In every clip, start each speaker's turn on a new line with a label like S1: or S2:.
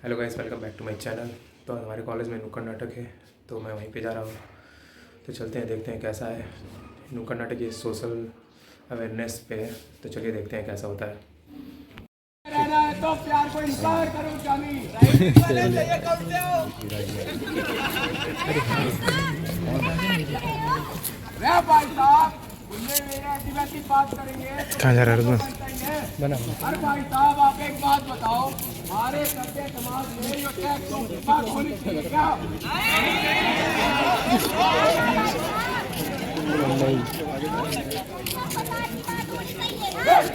S1: Hello guys, welcome back to my channel. तो हमारे college में नुक्कड़ नाटक है, तो मैं वहीं पे जा रहा हूँ। तो चलते हैं, देखते हैं कैसा है। नुक्कड़ नाटक ये सोशल अवेयरनेस पे है, तो चलिए देखते हैं कैसा होता है।
S2: रहना है तो प्यार को इंकार करो जानी। भाई साहब मेरे आदिवासी बात करेंगे तो
S1: कहाँ जा रहा है?
S2: बना अरे भाई साहब आप एक बात बताओ, हमारे सभ्य समाज में जो टैक्स बात होनी चाहिए क्या?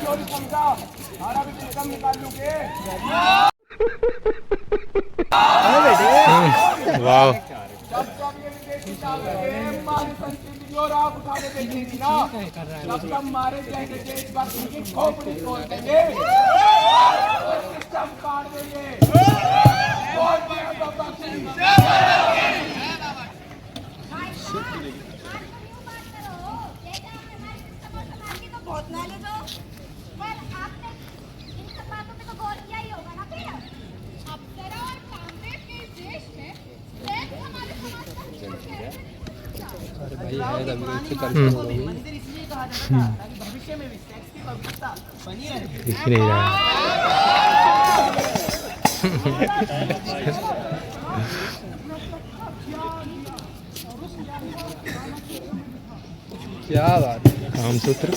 S2: चोरी समझा हमारा भी इनकम निकाल लूंगे।
S1: वाह,
S2: जब ये विदेशी चाल लगे हमारी संस्कृति और आप उठाने देखेंगी ना, तब तब हमारे जैसे देश भर की खोपड़ी तोड़ देंगे, सिस्टम काट देंगे। बहुत बड़ा बाबा
S3: बहुत नॉलेज हो, पर आपने इन सब बातों पे तो गौर किया ही होगा ना। फिर अप्सरा और कामदेव के देश में सेक्स हमारे समाज का
S4: मंदिर इसलिए कहा जाता था ताकि भविष्य में भी सेक्स की पवित्रता बनी रहे।
S1: दिख नहीं रहा है।
S5: क्या बात है।
S1: कामसूत्र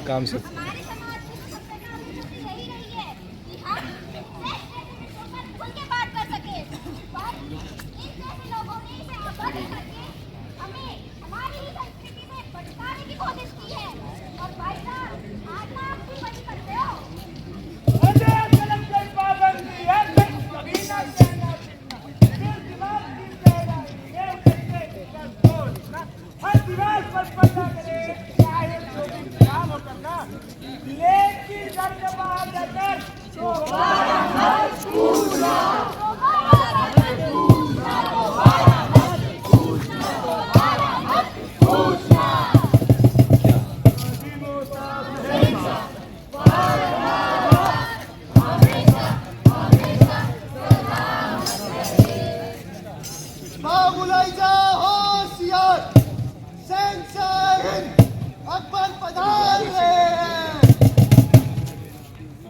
S5: कामसूत्र
S3: हमारे समाज में सबसे बड़ा यही रही है कि हम सेक्स पर खुल के बात कर सके, पर इन जैसे लोगों ने इसे अवगत करके हमें हमारी ही संस्कृति से भटकाने की कोशिश की है। और भाई साहब आज आप भी बच करते हो।
S2: हर दिवार पर पता करे चाहे जो भी काम हो करना, लेकिन घर के बाहर जाकर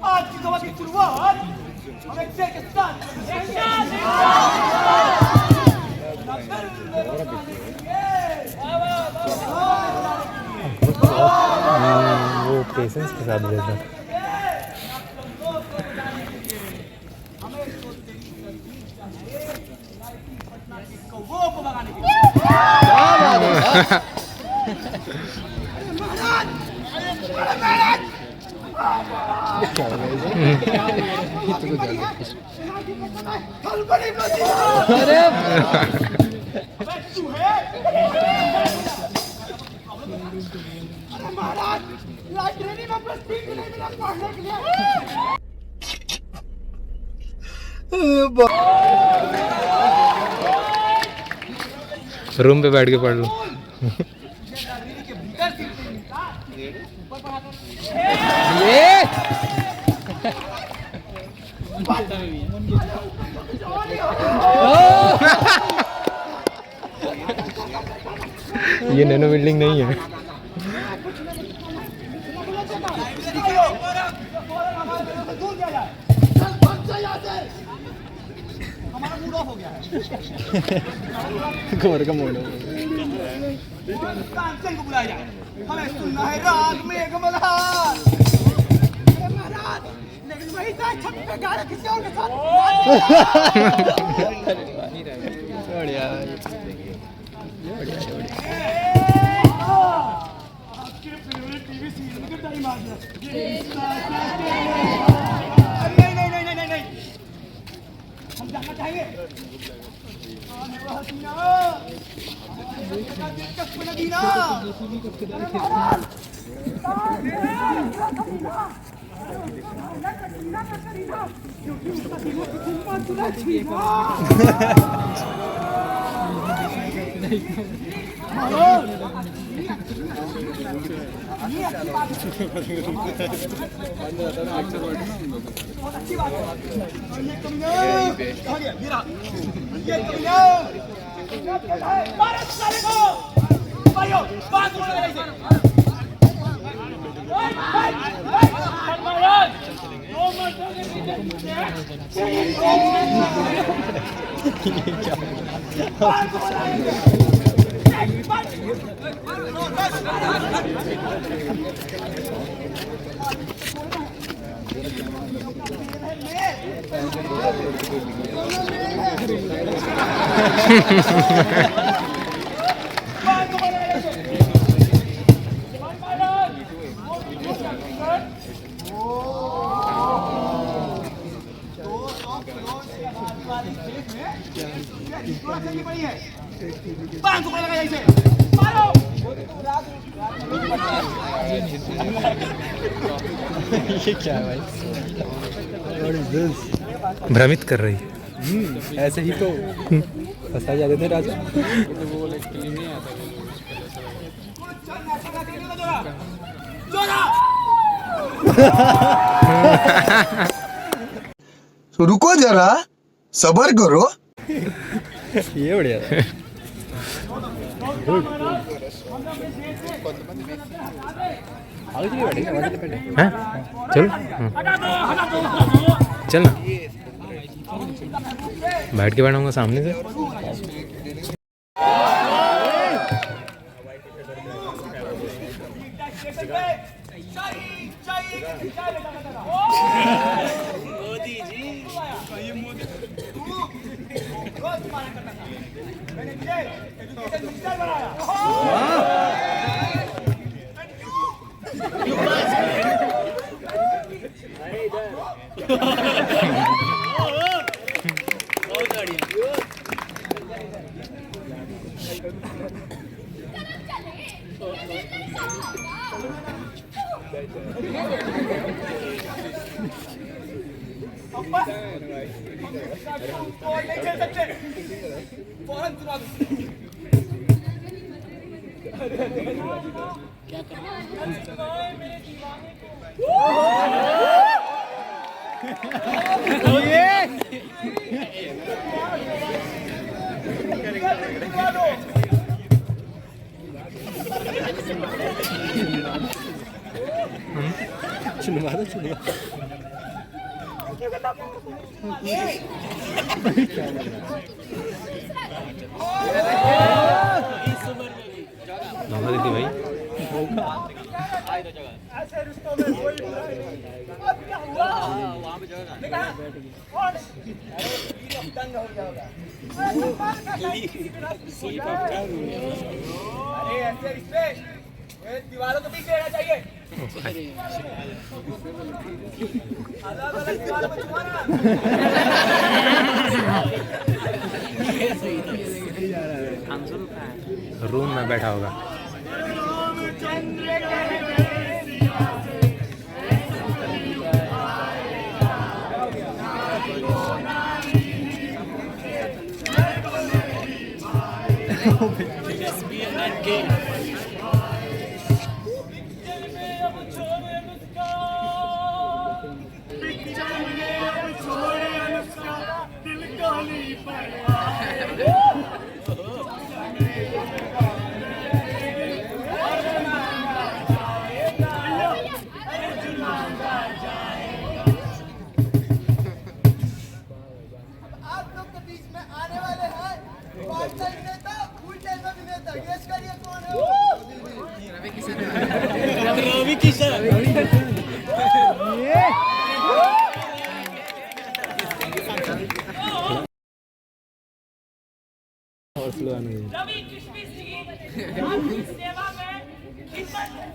S2: आज की सभा की शुरुआत हम एक शेर के साथ
S1: वो पेशेंस के साथ रहता।
S2: कौवों को भगाने के लिए। अरे महाराज, लाइब्रेरी में प्लास्टिक नहीं मिला पढ़ने के लिए।
S1: रूम पे बैठ के पढ़ लो। ये नैनो बिल्डिंग नहीं है।
S2: हमारा मूड ऑफ हो गया है।
S5: कमर का मोड़
S2: तानसेन को बुलाया जाए, हमें सुनना है राग में कमलहार। अरे महाराज, लेकिन वही था छत पे गाड़ी किसी और के साथ।
S5: बढ़िया
S2: आपके फेवरेट टीवी सीरियल के टाइम आ गया। नहीं, हम जानना चाहेंगे। दिलचस्प लगी ना। ये अच्छी बात है। बहुत अच्छी बात है। ये कमीना कहाँ गया? ये रहा। ये कमीना भारत साले को भाइयों बात बोल रहे हैं।
S5: ये क्या है भाई?
S1: भ्रमित कर रही।
S5: ऐसे ही तो फंसा जाते थे राजा।
S6: तो रुको जरा, सबर करो।
S5: ये बढ़िया था।
S1: हैं? चल चल ना, बैठ के बैठाऊंगा सामने से। धोखा देती भाई।
S2: ऐसे रिश्तों में कोई बुराई नहीं। अब क्या हुआ? देखा? कौन? अरे दंग हो जाएगा। अरे ऐसे रिश्ते दीवारों के बीच रहना चाहिए। अलग अलग दीवारों में छुपाना।
S1: रूम में बैठा होगा।
S2: रवि किशमिश जी आपकी सेवा में खिदमत है।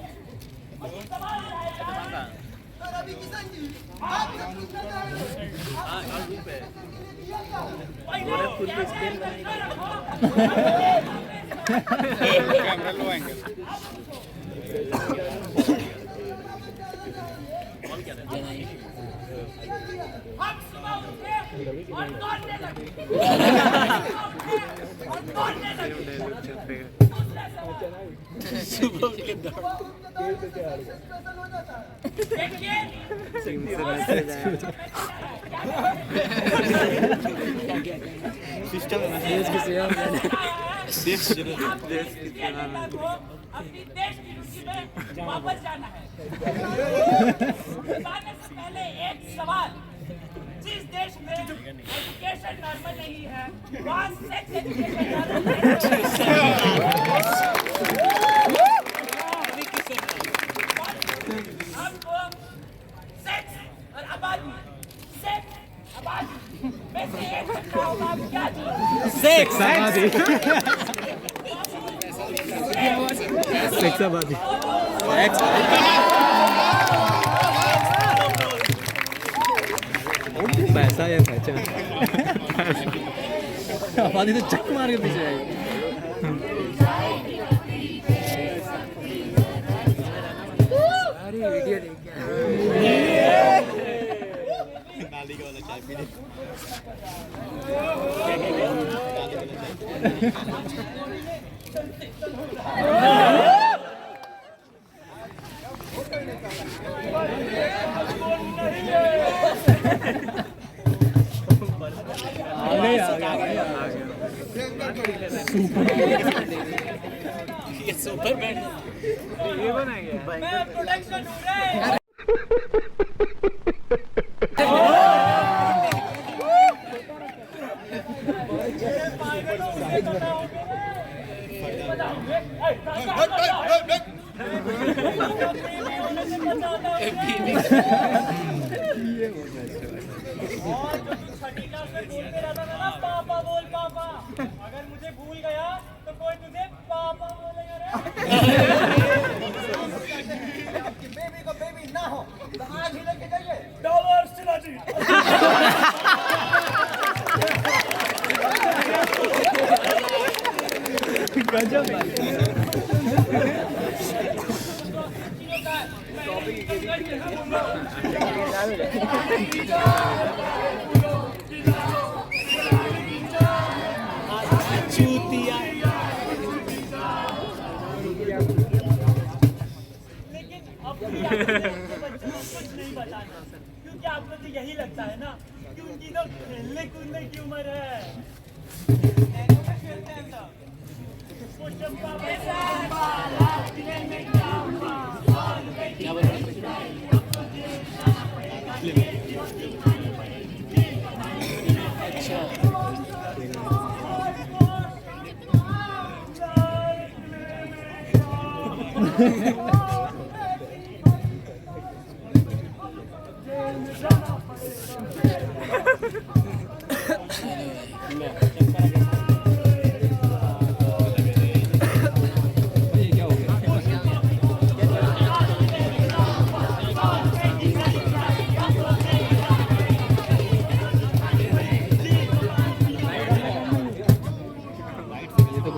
S2: सवाल रहेगा तो रवि किशन जी आप सब पूछना चाहेंगे
S5: कैमरा लो एंगल।
S2: हम सुबह उठे और दौड़ने लगे। मेरा सवाल
S4: सुबह उठ के दौड़
S2: देखिए
S4: सिस्टम में देश की सेवा में देश की
S2: सेवा को अपनी देश की रुचि में वापस जाना है। जाने से पहले एक सवाल, जिस देश में एजुकेशन नॉर्मल नहीं है वहाँ सेक्स एजुकेशन आपको सेक्स और आबादी में से एक चुनना होगा। आप क्या चुनेंगे?
S5: सेक्स आबादी पैसा या पहचान आबादी तो चक मार के पीछे आएगी।
S4: सारी वीडियो देख नाली का वाला चाय पी ये सुपरमैन ये बना गया।
S2: मैं प्रोडक्शन हूँ रे। पापा बोल पापा, अगर मुझे भूल गया तो कोई तुझे पापा बोलेगा रे।
S4: बेबी को बेबी ना हो तो आज ही लेके जाइए।
S2: डॉलर्स चला जी।
S4: चूतिया
S2: लेकिन अब बच्चों को कुछ नहीं बताना, क्योंकि आपको तो यही लगता है ना कि उनकी तो खेलने कूदने की उम्र है।
S4: क्या बोल रहा है?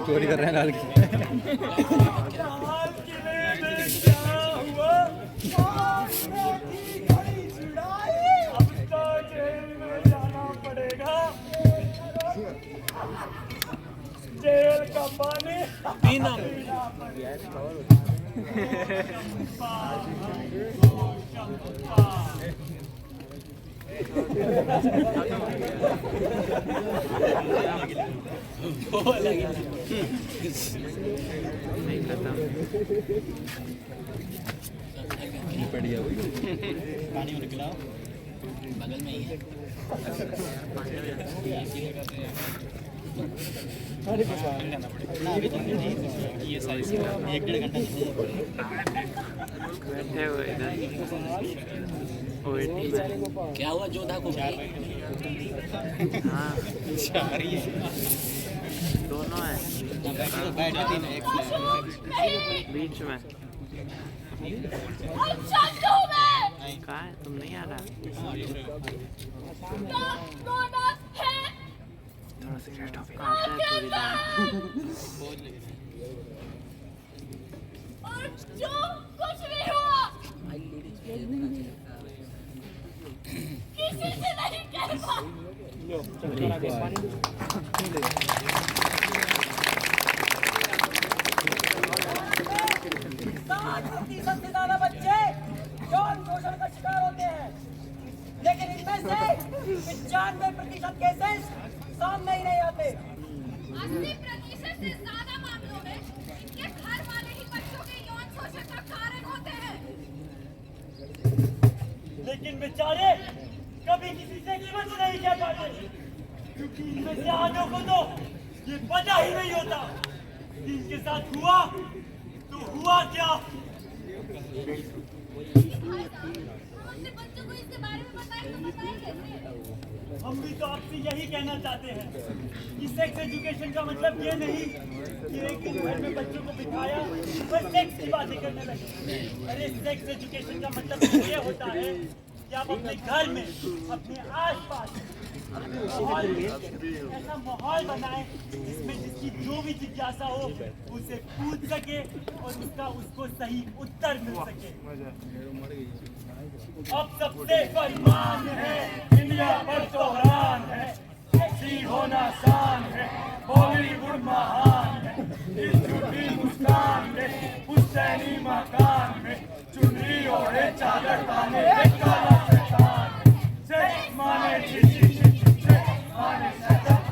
S5: चोरी कर रहे हैं लाल की।
S2: जेल का पानी
S4: पीना
S5: बढ़िया
S4: पानी में निकला बगल में ही है। अभी तो ये साइज का 1-1.5 घंटा
S7: बैठे हुए इधर ओएटी में।
S4: क्या हुआ जोधा को?
S7: हाँ
S4: 4 ही है।
S7: दोनों है
S4: बैठे 3 एक
S7: बीच में।
S3: और चंदू में
S7: कहाँ है? तुम नहीं आ रहा?
S3: बोनस है।
S7: थोड़ा सिगरेट हो गया। आते हैं थोड़ी देर।
S3: और जो कुछ भी हुआ किसी से नहीं कहना।
S2: 5% से ज्यादा बच्चे यौन शोषण का शिकार होते हैं, लेकिन इनमें से 95% केसेस सामने ही नहीं आते।
S3: 80% से ज्यादा मामलों में इनके घर वाले ही बच्चों के यौन शोषण का कारण होते हैं।
S2: लेकिन बेचारे कभी किसी से कीमत नहीं कह पाते, क्योंकि इनमें से आधों को तो ये पता ही नहीं होता कि इनके साथ हुआ तो हुआ क्या।
S3: अपने बच्चों को इसके बारे में बताएं तो बताएं कैसे?
S2: हम भी तो आपसे यही कहना चाहते हैं कि सेक्स एजुकेशन का मतलब ये नहीं कि एक दिन घर में बच्चों को बिठाया बस सेक्स की बातें करने लगे। अरे सेक्स एजुकेशन का मतलब ये होता है कि आप अपने घर में, अपने आसपास, अपने माहौल में ऐसा माहौल बनाएं जिसमें जिसकी जो भी जिज्ञासा हो उसे पूछ सके और उसको सही उत्तर मिल सके। अब सबसे फरमान है, इंडिया पर तोहरान है, सेक्सी होना शान है, बॉलीवुड महान है, इस झूठी मुस्कान में, हुसैनी मकान में, चुनरी ओढ़े चादर ताने एक काला शैतान है, सेक्स माने चिची चिची, सेक्स माने सटक,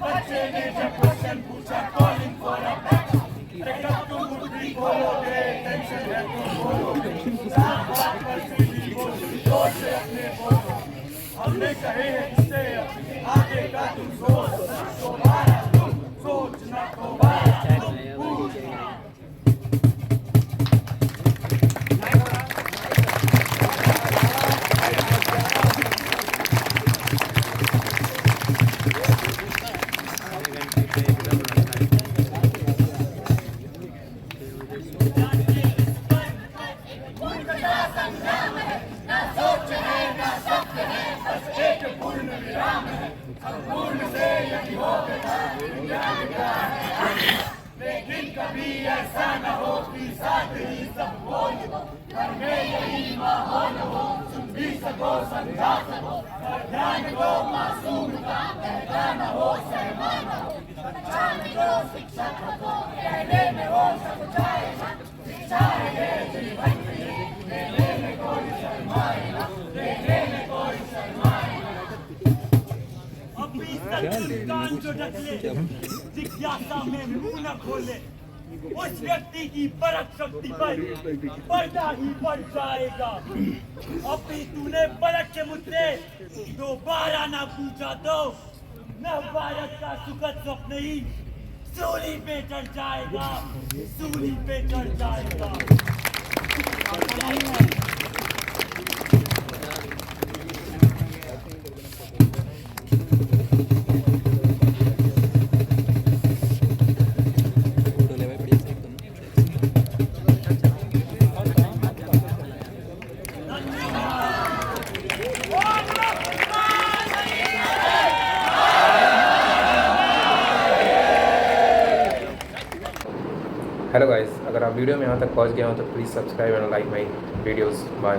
S2: बच्चे ने जब क्वेश्चन पूछा कॉलिंग फॉर अ बैकअप, अरे कब तुम मुट्ठी खोलोगे, टेंशन है तुम बोलोगे, साथ बात पर सीधी बोलो, जोर से अपने बोलो, हमने कहे हैं इससे आगे का तुम सोच, दोबारा तुम सोचना, दोबारा तुम पूछना। लेकिन कभी ऐसा न हो कि साथ ही सब बोल दो, घर में यही माहौल हो, सुन भी सको समझा सको, और ध्यान दो मासूम का, कहना न हो सहमा न हो, अच्छा मिलो शिक्षक को, कहने में हो समझाए ना, शिक्षा है जीवन के लिए, देने में कोई शर्माए ना, देने में कोई शर्माए ना। अपनी कान जो ढक ले, जिज्ञासा में मुंह न खोले, उस व्यक्ति की परख शक्ति पर पर्दा ही पड़ जाएगा। अपनी तूने परख के मुझसे दोबारा ना पूछा तो न भारत का सुखद स्वप्न ही सूली पे चढ़ जाएगा, सूली पे चढ़ जाएगा।
S1: हेलो गाइस, अगर आप वीडियो में यहाँ तक पहुँच गए हो तो please subscribe and like my videos. Bye.